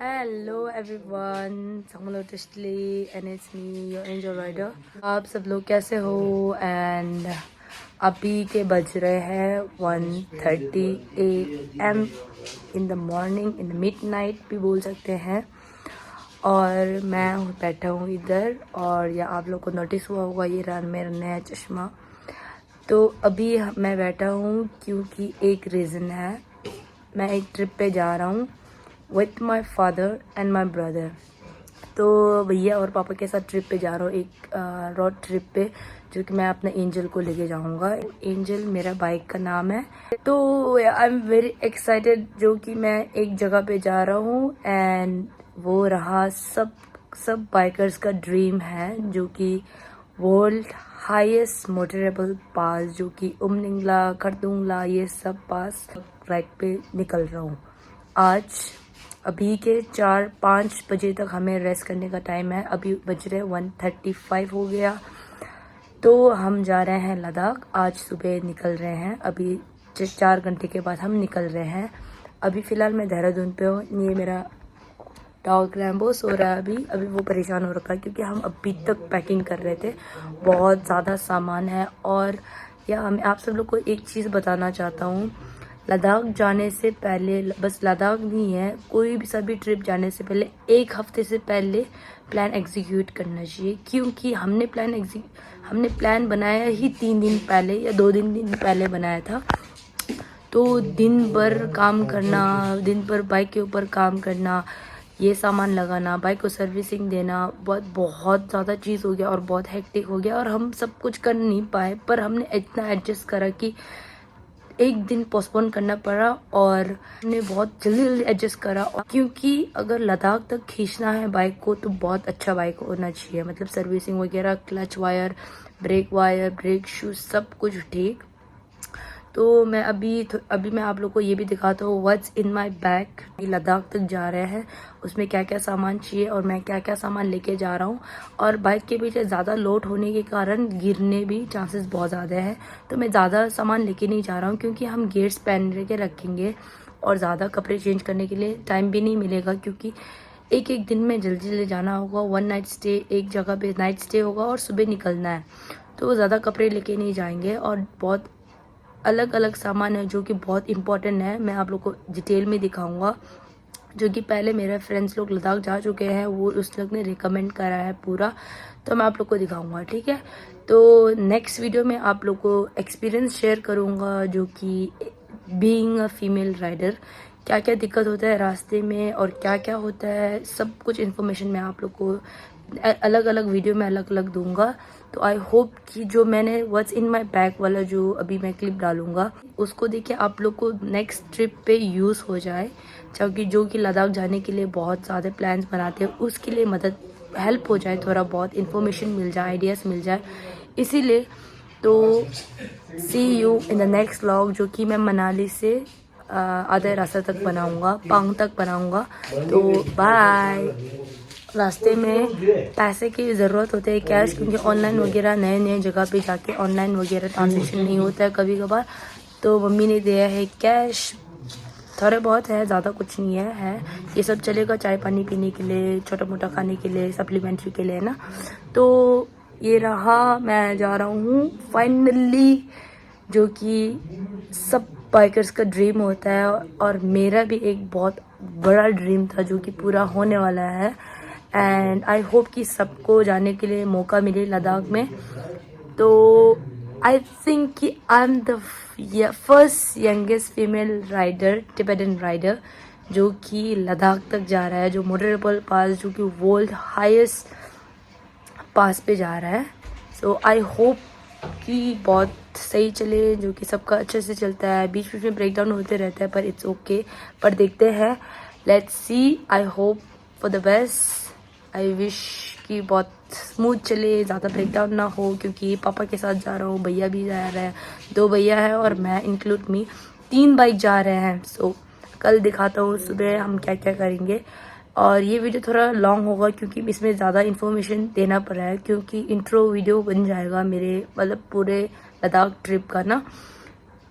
Hello everyone, Samalotusli and it's me, your angel rider. आप सब लोग कैसे हो? एंड अभी के बज रहे हैं 1:30 AM in the morning, in the mid night भी बोल सकते हैं। और मैं बैठा हूँ इधर, और या आप लोग को नोटिस हुआ होगा ये रहा मेरा नया चश्मा। तो अभी मैं बैठा हूँ क्योंकि एक रीज़न है, मैं एक ट्रिप पे जा रहा हूँ with my father and my brother. तो भैया और पापा के साथ ट्रिप पे जा रहा हूँ, एक रोड ट्रिप पे, जो कि मैं अपने एंजल को लेके जाऊँगा। एंजल मेरा बाइक का नाम है। तो आई एम वेरी एक्साइटेड, जो कि मैं एक जगह पे जा रहा हूँ एंड वो रहा सब बाइकर्स का ड्रीम है, जो कि वर्ल्ड हाईएस्ट मोटरेबल पास, जो कि उमनिंगला, खरदुंगला, ये सब पास राइड पे निकल रहा हूँ आज। अभी के 4-5 बजे तक हमें रेस्ट करने का टाइम है। अभी बज रहे 1:35 हो गया। तो हम जा रहे हैं लद्दाख, आज सुबह निकल रहे हैं। अभी 4 घंटे के बाद हम निकल रहे हैं। अभी फ़िलहाल मैं देहरादून पे हूँ। ये मेरा डॉग रैम्बो सो रहा है अभी वो परेशान हो रखा है क्योंकि हम अभी तक पैकिंग कर रहे थे। बहुत ज़्यादा सामान है। और या मैं आप सब लोग को एक चीज़ बताना चाहता हूँ, लद्दाख जाने से पहले, बस लद्दाख नहीं है, कोई भी सभी ट्रिप जाने से पहले 1 हफ्ते से पहले प्लान एग्जीक्यूट करना चाहिए। क्योंकि हमने प्लान बनाया ही 3 दिन पहले या 2 दिन पहले बनाया था। तो दिन भर काम करना, दिन भर बाइक के ऊपर काम करना, ये सामान लगाना, बाइक को सर्विसिंग देना, बहुत ज़्यादा चीज़ हो गया और बहुत हेक्टिक हो गया और हम सब कुछ कर नहीं पाए। पर हमने इतना एडजस्ट करा कि एक दिन पोस्टपोन करना पड़ा और हमने बहुत जल्दी एडजस्ट करा। क्योंकि अगर लद्दाख तक खींचना है बाइक को तो बहुत अच्छा बाइक होना चाहिए, मतलब सर्विसिंग वगैरह, क्लच वायर, ब्रेक शूज, सब कुछ ठीक। तो मैं अभी मैं आप लोग को ये भी दिखाता हूँ what's in my bag. Ladakh तक जा रहे हैं, उसमें क्या क्या सामान चाहिए और मैं क्या क्या सामान लेके जा रहा हूँ। और बाइक के पीछे ज़्यादा लोड होने के कारण गिरने भी चांसेस बहुत ज़्यादा है। तो मैं ज़्यादा सामान लेके नहीं जा रहा हूँ क्योंकि हम गेट्स पहन के रखेंगे और ज़्यादा कपड़े चेंज करने के लिए टाइम भी नहीं मिलेगा। क्योंकि एक दिन में जल्दी जाना होगा, 1 नाइट स्टे, एक जगह पे नाइट स्टे होगा और सुबह निकलना है। तो ज़्यादा कपड़े लेके नहीं जाएंगे और बहुत अलग अलग सामान है जो कि बहुत इंपॉर्टेंट है। मैं आप लोग को डिटेल में दिखाऊंगा, जो कि पहले मेरे फ्रेंड्स लोग लद्दाख जा चुके हैं, वो उस लोग ने रिकमेंड करा है पूरा। तो मैं आप लोग को दिखाऊंगा, ठीक है। तो नेक्स्ट वीडियो में आप लोग को एक्सपीरियंस शेयर करूंगा, जो कि बीइंग अ फीमेल राइडर क्या क्या दिक्कत होता है रास्ते में और क्या क्या होता है, सब कुछ इन्फॉर्मेशन मैं आप लोग को अलग अलग वीडियो में अलग अलग दूंगा। तो आई होप कि जो मैंने व्हाट्स इन माय बैग वाला जो अभी मैं क्लिप डालूंगा, उसको देखिए आप लोग को नेक्स्ट ट्रिप पे यूज़ हो जाए। जो कि लद्दाख जाने के लिए बहुत ज़्यादा प्लान्स बनाते हैं, उसके लिए मदद हेल्प हो जाए, थोड़ा बहुत इन्फॉर्मेशन मिल जाए, आइडियाज़ मिल जाए, इसीलिए। तो see you in the next vlog, जो कि मैं मनाली से आधे रास्ते तक बनाऊंगा, पांग तक बनाऊंगा। तो बाय। रास्ते में पैसे की ज़रूरत होती है, कैश, क्योंकि ऑनलाइन वगैरह नए जगह पे जाके ऑनलाइन वगैरह ट्रांजेक्शन नहीं होता है कभी कभार। तो मम्मी ने दिया है कैश, थोड़े बहुत है, ज़्यादा कुछ नहीं है ये सब चलेगा चाय पानी पीने के लिए, छोटा मोटा खाने के लिए, सप्लीमेंट्री के लिए ना। तो ये रहा, मैं जा रहा हूँ फाइनली, जो कि सब बाइकर्स का ड्रीम होता है और मेरा भी एक बहुत बड़ा ड्रीम था जो कि पूरा होने वाला है। एंड आई होप कि सबको जाने के लिए मौका मिले लद्दाख में। तो आई थिंक कि I am the first youngest female rider, Tibetan rider, जो कि लद्दाख तक जा रहा है, जो मोटरेबल पास, जो कि वर्ल्ड हाईएस्ट पास पे जा रहा है। सो आई होप कि बहुत सही चले, जो कि सबका अच्छे से चलता है। बीच में ब्रेक डाउन होते रहता है पर इट्स ओके, पर देखते हैं, let's see. I hope for the best. I wish कि बहुत स्मूथ चले, ज़्यादा ब्रेक डाउन ना हो, क्योंकि पापा के साथ जा रहा हूँ, भैया भी जा रहा है, 2 भैया है और मैं इंक्लूड मी, 3 बाइक जा रहे हैं। सो कल दिखाता हूँ सुबह हम क्या क्या करेंगे। और ये वीडियो थोड़ा लॉन्ग होगा क्योंकि इसमें ज़्यादा इन्फॉर्मेशन देना पड़ रहा है, क्योंकि इंट्रो वीडियो बन जाएगा मेरे, मतलब पूरे लद्दाख ट्रिप का ना।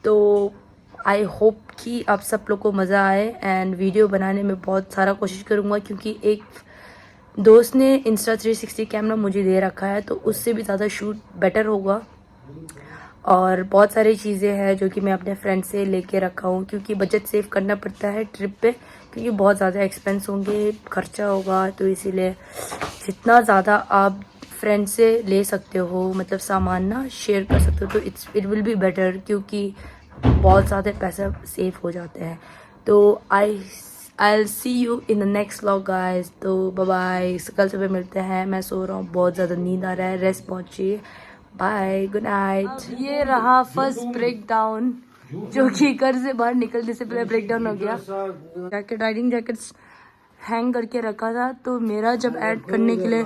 तो आई होप कि आप सब लोग को मज़ा आए एंड वीडियो बनाने में बहुत सारा कोशिश करूँगा, क्योंकि एक दोस्त ने इंस्टा 360 कैमरा मुझे दे रखा है, तो उससे भी ज़्यादा शूट बेटर होगा। और बहुत सारी चीज़ें हैं जो कि मैं अपने फ्रेंड से लेके रखा हूँ, क्योंकि बजट सेव करना पड़ता है ट्रिप पे, क्योंकि बहुत ज़्यादा एक्सपेंस होंगे, खर्चा होगा। तो इसीलिए जितना ज़्यादा आप फ्रेंड से ले सकते हो, मतलब सामान ना शेयर कर सकते हो, तो इट विल बी बेटर, क्योंकि बहुत ज़्यादा पैसा सेव हो जाते हैं। तो I'll see you in the next vlog guys। तो बाय बाय, कल सुबह मिलते हैं। मैं सो रहा हूँ, बहुत ज़्यादा नींद आ रहा है, रेस्ट पहुँचिए। Bye, good night. ये रहा फर्स्ट ब्रेक डाउन, जो कि घर से बाहर निकलने से पहले ब्रेक डाउन हो गया। जैकेट, राइडिंग जैकेट्स हैंग करके रखा था, तो मेरा जब ऐड करने के लिए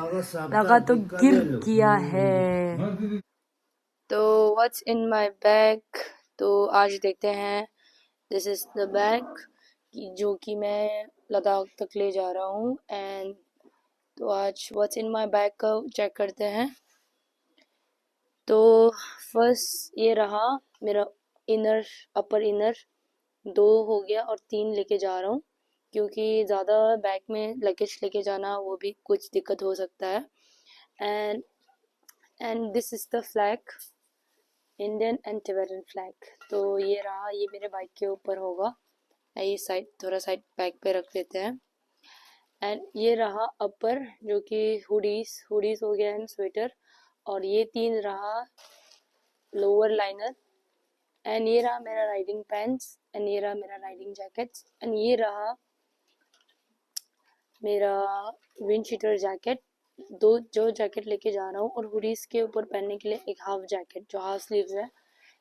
लगा तो गिर गया है। तो व्हाट्स इन माय बैग, तो आज देखते हैं। दिस इज द बैग जो कि मैं लद्दाख तक ले जा रहा हूँ। एंड तो आज व्हाट्स इन माय बैग का चेक करते हैं। तो फर्स्ट ये रहा मेरा इनर, अपर इनर 2 हो गया, और 3 लेके जा रहा हूँ, क्योंकि ज़्यादा बैग में लगेज लेके जाना वो भी कुछ दिक्कत हो सकता है। And this is the flag, Indian and Tibetan flag. तो ये रहा, ये मेरे बाइक के ऊपर होगा। ये साइड, थोड़ा साइड बैग पे रख देते हैं। एंड ये रहा अपर, जो कि हुडीज हो गया एंड स्वेटर। और ये 3 रहा लोअर लाइनर। एंड ये रहा मेरा राइडिंग पैंट्स। एंड ये रहा मेरा राइडिंग जैकेट्स। एंड ये रहा मेरा विंड शीटर जैकेट। 2 जो जैकेट लेके जा रहा हूँ, और हुडीज के ऊपर पहनने के लिए एक हाफ जैकेट जो हाफ स्लीव्स है।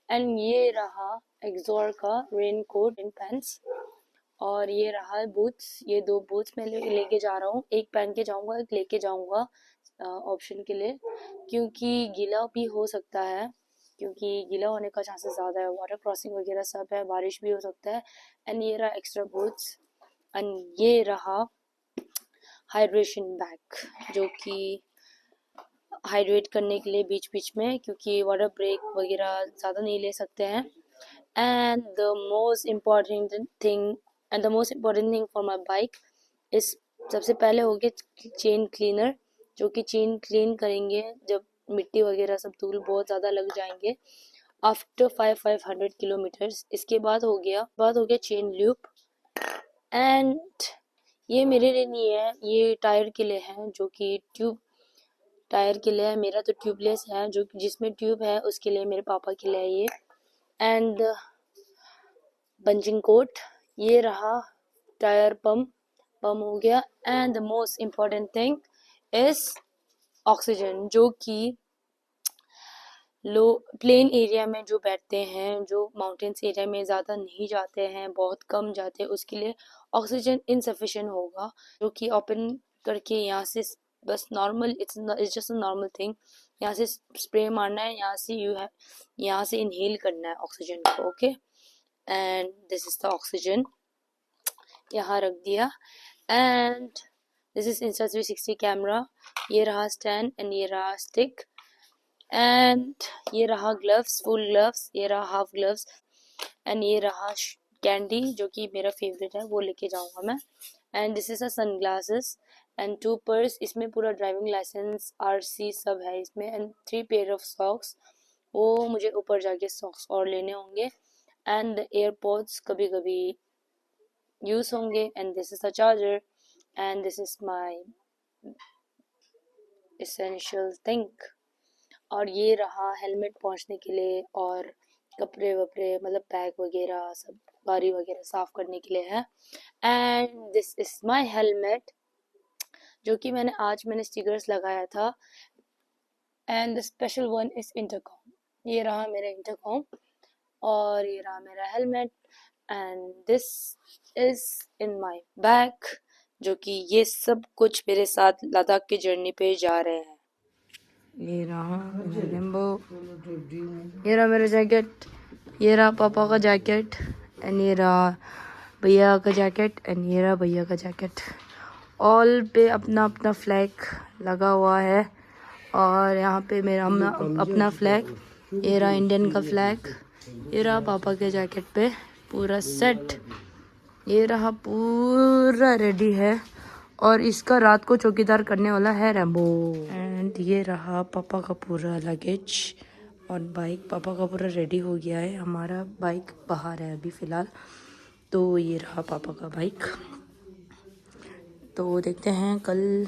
एंड ये रहा एक्सोर का रेन कोट एंड पैंट्स। और ये रहा बूट्स, ये 2 बूट्स मैं लेके जा रहा हूँ। एक पहन के जाऊंगा, एक लेके जाऊंगा ऑप्शन के लिए, क्योंकि गीला भी हो सकता है, क्योंकि गीला होने का चांसेस ज़्यादा है, वाटर क्रॉसिंग वगैरह सब है, बारिश भी हो सकता है। एंड ये रहा एक्स्ट्रा बूट्स। एंड ये रहा हाइड्रेशन बैग, जो कि हाइड्रेट करने के लिए बीच बीच में, क्योंकि वाटर ब्रेक वगैरह ज़्यादा नहीं ले सकते हैं। And the most important thing for my bike इस, सबसे पहले हो गया चेन क्लीनर, जो कि चेन क्लीन करेंगे जब मिट्टी वगैरह सब धूल बहुत ज़्यादा लग जाएंगे आफ्टर 500 किलोमीटर्स। इसके बाद हो गया चेन लूप। एंड ये मेरे लिए नहीं है, ये टायर के लिए है, जो कि ट्यूब टायर के लिए है। मेरा तो ट्यूबलेस है, जो जिसमें ट्यूब है उसके लिए, मेरे पापा के लिए है ये। एंड बंजिंग कोट, ये रहा टायर पम्प हो गया। And the most important thing is oxygen, जो कि लो प्लेन एरिया में जो बैठते हैं, जो माउंटेन्स एरिया में ज़्यादा नहीं जाते हैं, बहुत कम जाते हैं, उसके लिए ऑक्सीजन इनसफिशिएंट होगा। जो कि ओपन करके यहाँ से बस normal, it's just a normal thing, यहाँ से स्प्रे मारना है, यहाँ से इनहेल करना है ऑक्सीजन को। Okay, and this is the oxygen, यहाँ रख दिया। And this is Insta 360 camera, ये रहा स्टैंड एंड ये रहा स्टिक। एंड ये रहा ग्लव्स, फुल ग्लव्स, ये रहा हाफ ग्लव्स। एंड ये रहा कैंडी, जो कि मेरा फेवरेट है, वो लेके जाऊंगा मैं। And this is a sunglasses and 2 purse, इसमें पूरा ड्राइविंग लाइसेंस, आरसी सब है इसमें। एंड 3 पेयर ऑफ सॉक्स, वो मुझे ऊपर जाके सॉक्स और लेने होंगे। एंड एयरपॉड्स कभी कभी यूज होंगे। And this is a charger. And this is my essential thing. और ये रहा हेलमेट पहुंचने के लिए, और कपड़े वपड़े, मतलब बैग वगैरह सब, गाड़ी वगैरह साफ करने के लिए है। And this is my helmet, जो कि मैंने स्टिकर्स लगाया था। And the special one is intercom, ये रहा मेरा इंटरकॉम, और ये रहा मेरा helmet. And this is in my bag, जो कि ये सब कुछ मेरे साथ लद्दाख की जर्नी पे जा रहे हैं। ये रहा मेरा रेम्बो, ये रहा मेरा जैकेट, ये रहा पापा का जैकेट, एंड ये रहा भैया का जैकेट, एंड ये रहा भैया का जैकेट। ऑल पे अपना अपना फ्लैग लगा हुआ है। और यहाँ पे मेरा अपना फ्लैग, ये रहा इंडियन का फ्लैग, ये रहा पापा के जैकेट पे पूरा सेट, ये रहा पूरा रेडी है और इसका रात को चौकीदार करने वाला है रैम्बो। एंड ये रहा पापा का पूरा लगेज और बाइक, पापा का पूरा रेडी हो गया है। हमारा बाइक बाहर है अभी फ़िलहाल, तो ये रहा पापा का बाइक। तो देखते हैं कल